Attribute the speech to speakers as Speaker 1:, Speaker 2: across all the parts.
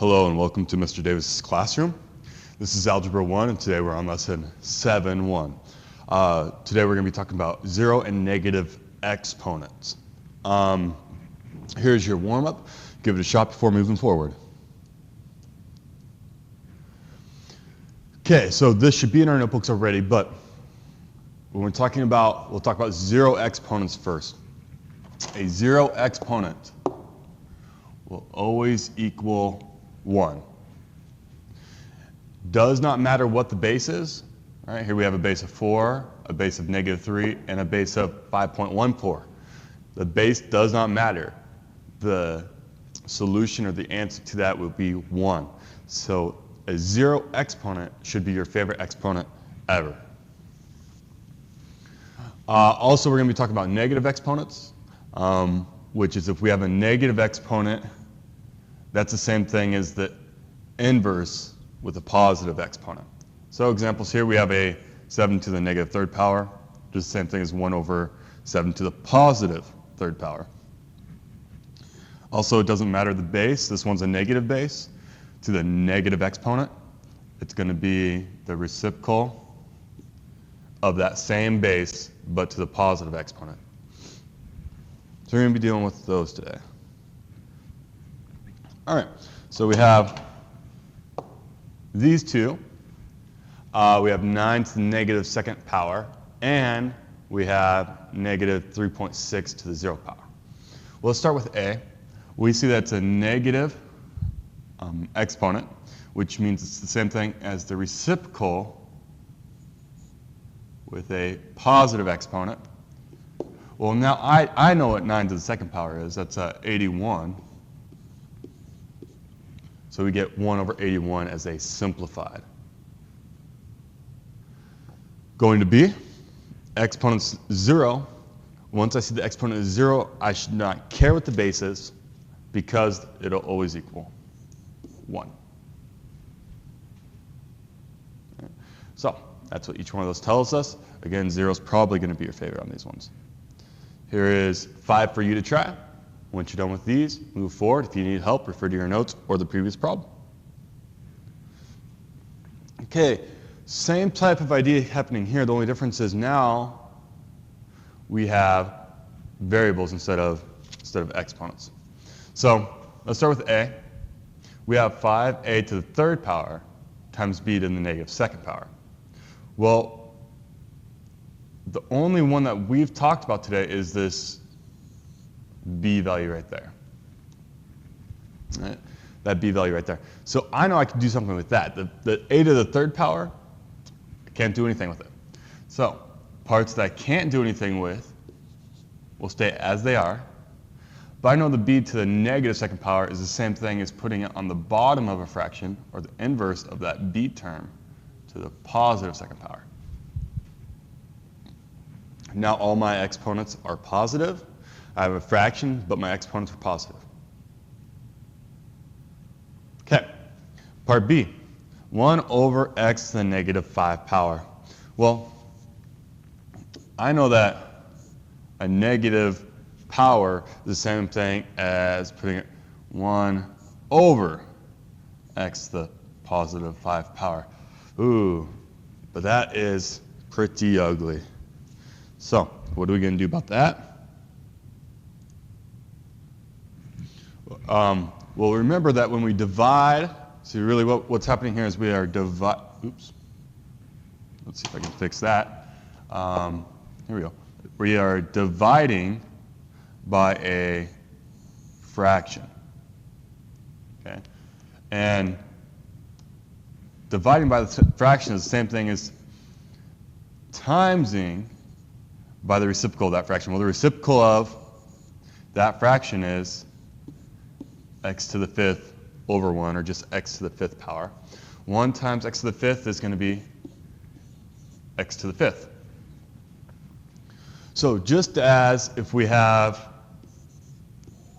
Speaker 1: Hello and welcome to Mr. Davis' classroom. This is Algebra 1 and today we're on lesson 7-1. Today we're going to be talking about zero and negative exponents. Here's your warm-up. Give it a shot before moving forward. Okay, so this should be in our notebooks already, but when we'll talk about zero exponents first. A zero exponent will always equal 1. Does not matter what the base is. All right, here we have a base of 4, a base of -3, and a base of 5.14. The base does not matter. The solution or the answer to that will be 1. So a zero exponent should be your favorite exponent ever. Also, we're going to be talking about negative exponents, which is if we have a negative exponent, that's the same thing as the inverse with a positive exponent. So examples here, we have a 7 to the negative third power, just the same thing as 1 over 7 to the positive third power. Also, it doesn't matter the base. This one's a negative base to the negative exponent. It's going to be the reciprocal of that same base, but to the positive exponent. So we're going to be dealing with those today. All right, so we have these two. We have 9 to the negative second power, and we have negative 3.6 to the 0 power. Well, let's start with A. We see that's a negative exponent, which means it's the same thing as the reciprocal with a positive exponent. Well, now I know what 9 to the second power is. That's 81. So we get 1 over 81 as a simplified. Going to B, exponent's 0. Once I see the exponent is 0, I should not care what the base is because it'll always equal 1. So that's what each one of those tells us. Again, 0 is probably going to be your favorite on these ones. Here is 5 for you to try. Once you're done with these, move forward. If you need help, refer to your notes or the previous problem. Okay, same type of idea happening here. The only difference is now we have variables instead of exponents. So let's start with A. We have 5a to the third power times b to the negative second power. Well, the only one that we've talked about today is this b value right there. Right? That b value right there. So I know I can do something with that. The a to the third power, I can't do anything with it. So parts that I can't do anything with will stay as they are. But I know the b to the negative second power is the same thing as putting it on the bottom of a fraction, or the inverse of that b term, to the positive second power. Now all my exponents are positive. I have a fraction, but my exponents are positive. Okay, part B, 1 over x to the negative 5 power. Well, I know that a negative power is the same thing as putting it 1 over x to the positive 5 power. Ooh, but that is pretty ugly. So, what are we going to do about that? Well, remember that when we divide, see really what's happening here is we are oops. Let's see if I can fix that. Here we go. We are dividing by a fraction. Okay? And dividing by the fraction is the same thing as timesing by the reciprocal of that fraction. Well, the reciprocal of that fraction is x to the 5th over 1, or just x to the 5th power. 1 times x to the 5th is going to be x to the 5th. So just as if we have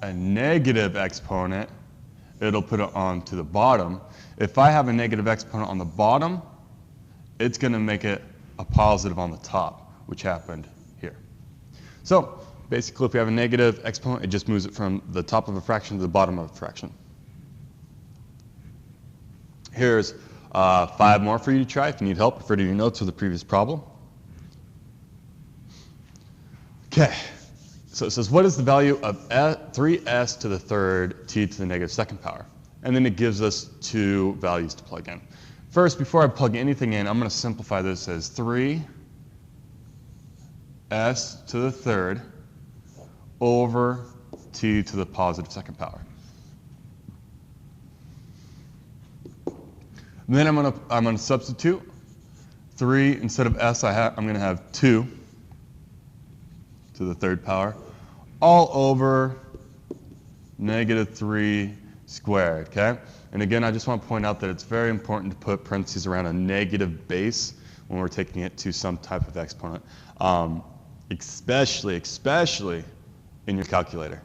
Speaker 1: a negative exponent, it'll put it on to the bottom. If I have a negative exponent on the bottom, it's going to make it a positive on the top, which happened here. So basically, if we have a negative exponent, it just moves it from the top of a fraction to the bottom of a fraction. Here's 5 more for you to try. If you need help, refer to your notes or the previous problem. Okay, so it says, what is the value of 3s to the third t to the negative second power? And then it gives us 2 values to plug in. First, before I plug anything in, I'm going to simplify this as 3s to the third over t to the positive second power. And then I'm going to substitute 3 instead of s. I'm going to have 2 to the third power, all over negative 3 squared, okay? And again, I just want to point out that it's very important to put parentheses around a negative base when we're taking it to some type of exponent, especially in your calculator.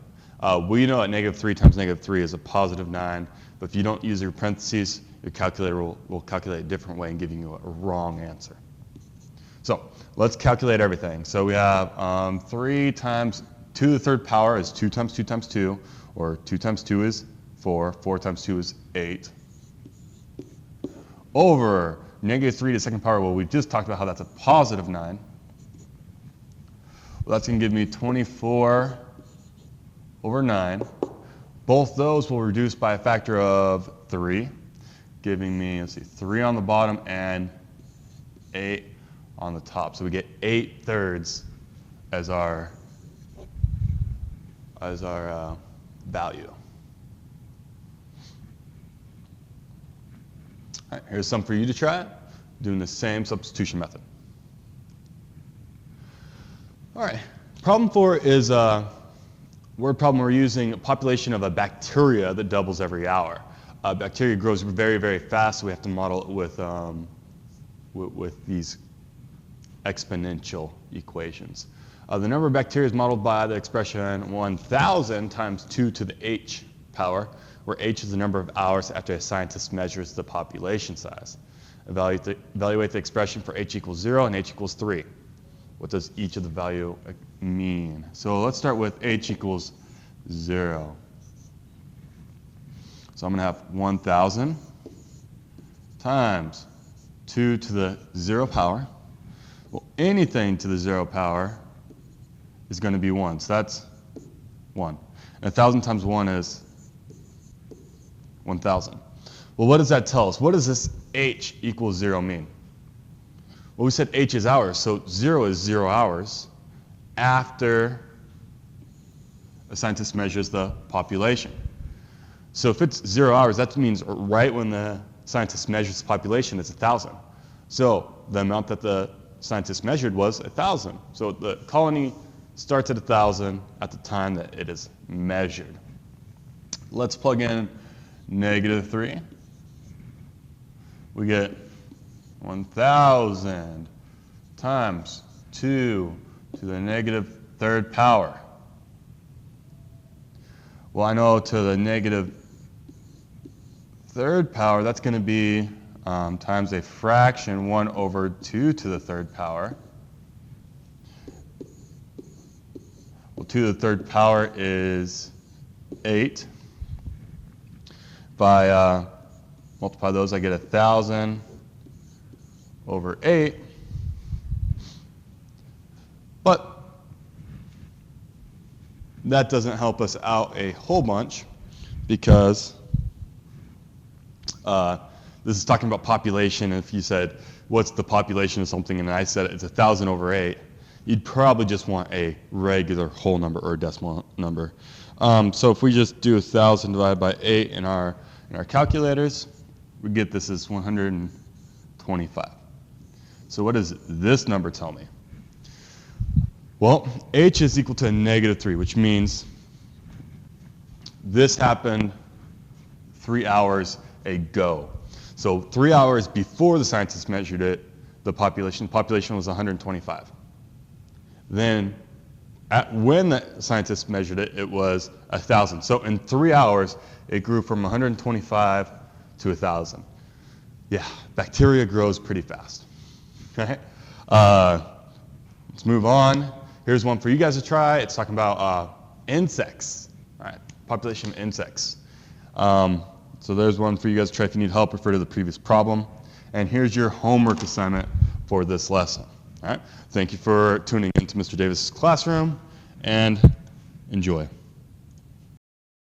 Speaker 1: We know that negative 3 times negative 3 is a positive 9, but if you don't use your parentheses, your calculator will calculate a different way and give you a wrong answer. So let's calculate everything. So we have 3 times 2 to the third power is 2 times 2 times 2, or 2 times 2 is 4, 4 times 2 is 8, over negative 3 to the second power. Well, we just talked about how that's a positive 9. Well, that's going to give me 24 over 9. Both those will reduce by a factor of 3, giving me, let's see, 3 on the bottom and 8 on the top. So we get 8/3 as our value. All right, here's some for you to try, doing the same substitution method. All right, problem 4 is a word problem. We're using a population of a bacteria that doubles every hour. Bacteria grows very, very fast, so we have to model it with these exponential equations. The number of bacteria is modeled by the expression 1,000 times 2 to the h power, where h is the number of hours after a scientist measures the population size. Evaluate the expression for h equals 0 and h equals 3. What does each of the value mean? So let's start with h equals 0. So I'm going to have 1,000 times 2 to the 0 power. Well, anything to the 0 power is going to be 1. So that's 1. And 1,000 times 1 is 1,000. Well, what does that tell us? What does this h equals 0 mean? Well, we said h is hours, so 0 is 0 hours after a scientist measures the population. So if it's 0 hours, that means right when the scientist measures the population, it's 1,000. So the amount that the scientist measured was 1,000. So the colony starts at 1,000 at the time that it is measured. Let's plug in negative 3. We get 1,000 times 2 to the negative third power. Well, I know to the negative third power, that's going to be times a fraction 1 over 2 to the third power. Well, 2 to the third power is 8. If I multiply those, I get 1,000 over 8. But that doesn't help us out a whole bunch because this is talking about population. And if you said, what's the population of something, and I said it's 1,000 over 8, you'd probably just want a regular whole number or a decimal number. So if we just do 1,000 divided by 8 in our calculators, we get this as 125. So what does this number tell me? Well, h is equal to negative 3, which means this happened 3 hours ago. So 3 hours before the scientists measured it, the population was 125. Then when the scientists measured it, it was 1,000. So in 3 hours, it grew from 125 to 1,000. Yeah, bacteria grows pretty fast. Okay? Let's move on. Here's one for you guys to try. It's talking about insects. All right, population of insects. Let's So there's one for you guys to try. If you need help, refer to the previous problem. And here's your homework assignment for this lesson. All right. Thank you for tuning into Mr. Davis' classroom, and enjoy.